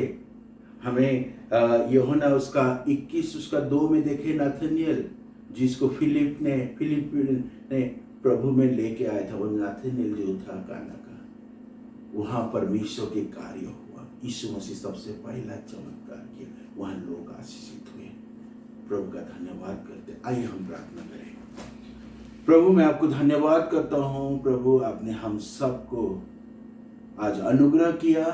A: हमें यूहन्ना उसका 21 उसका 2 में देखे नाथानिएल जिसको फिलिप ने प्रभु में लेके आया था, वो नाथानिएल जो था काना का, वहाँ परमेश्वर के कार्य हुआ। यीशु मसीह सबसे पहला चमत्कार किया, वहाँ लोग आशीषित हुए। प्रभु का धन्यवाद करते। आइए हम प्रार्थना करें। प्रभु मैं आपको धन्यवाद करता हूँ। प्रभु आपने हम सबको आज अनुग्रह किया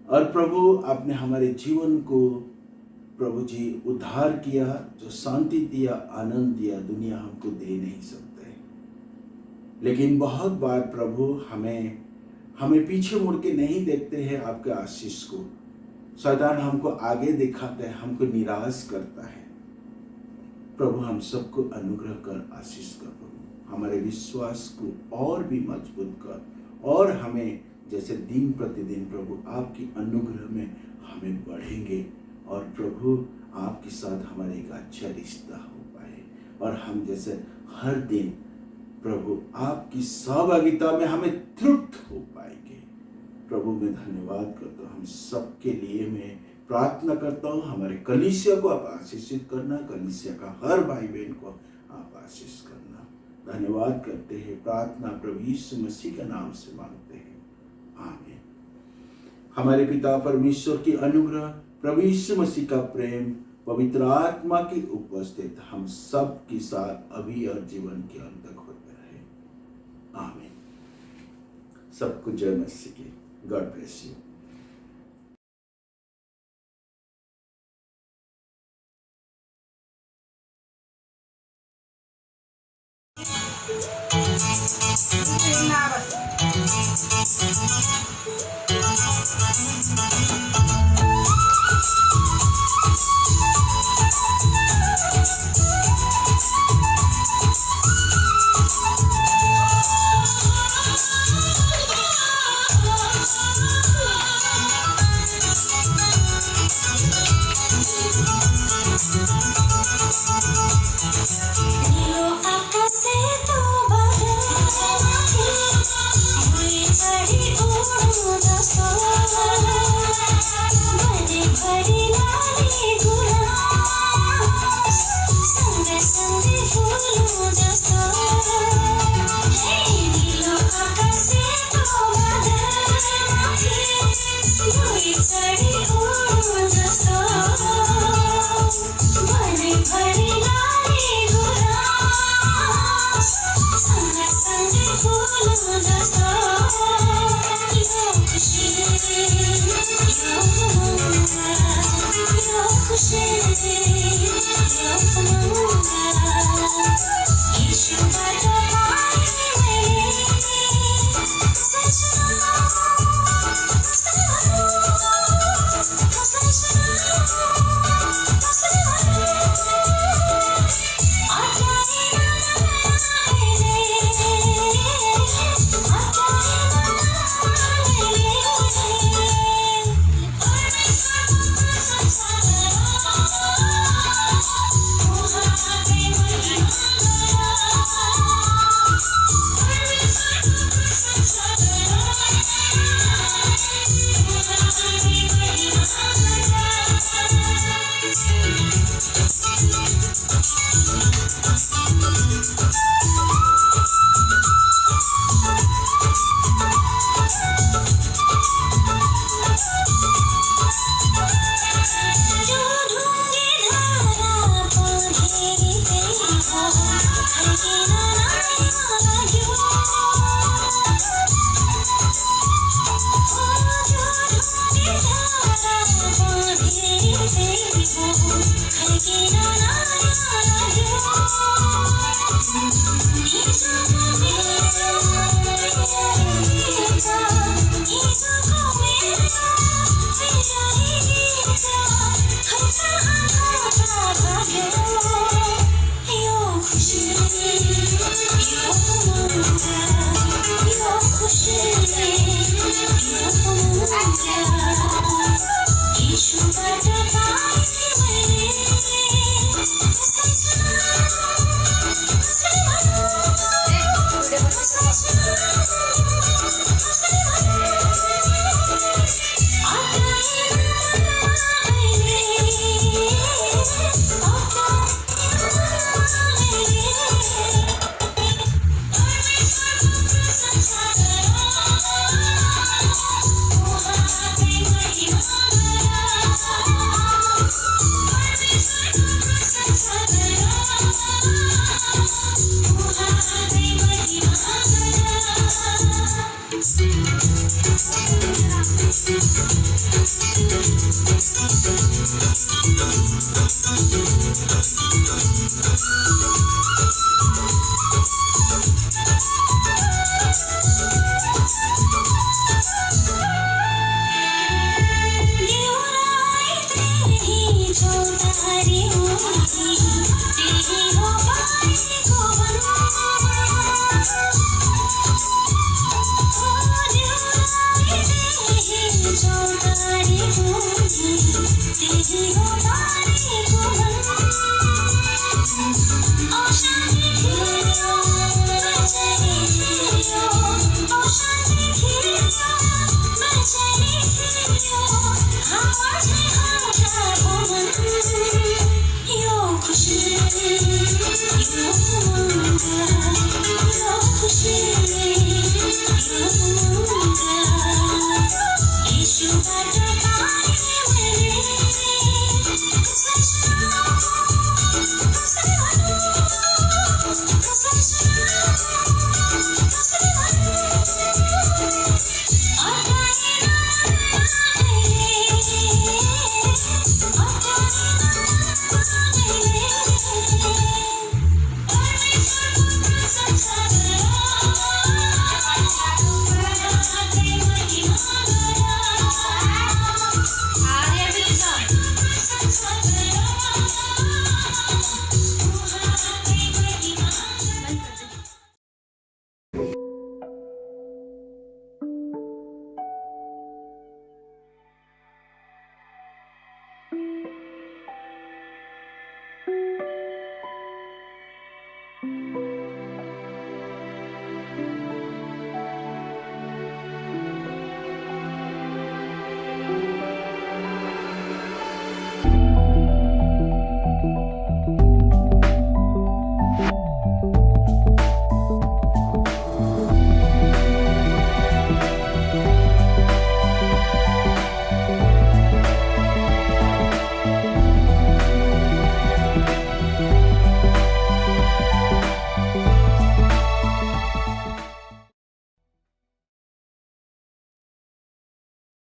A: और प्रभु आपने हमारे जीवन को प्रभु जी उद्धार किया, जो शांति दिया, आनंद दिया, दुनिया हमको दे नहीं सकते। लेकिन बहुत बार प्रभु हमें पीछे मुड़ के नहीं देखते हैं आपके आशीष को। शैतान हमको आगे दिखाता है, हमको निराश करता है। प्रभु हम सबको अनुग्रह कर आशीष कर, प्रभु हमारे विश्वास को और भी मजबूत कर और हमें जैसे दिन प्रतिदिन प्रभु आपकी अनुग्रह में हमें बढ़ेंगे और प्रभु आपके साथ हमारे एक अच्छा रिश्ता हो पाए और हम जैसे हर दिन प्रभु आपकी सहभागिता में हमें तृप्त हो पाएंगे। प्रभु मैं धन्यवाद करता हूँ। हम सबके लिए मैं प्रार्थना करता हूँ, हमारे कलीसिया को आप आशीषित करना, कलीसिया का हर भाई बहन को आप आशीष करना। धन्यवाद करते हैं। प्रार्थना प्रभु यीशु मसीह के नाम से मांगते हैं, आमीन। हमारे पिता परमेश्वर की अनुग्रह, प्रभु यीशु मसीह का प्रेम, पवित्र आत्मा की उपस्थित हम सब के साथ अभी और जीवन के अंत तक होते रहे, आमीन। सबको जय मसीह की। God bless you.
E: You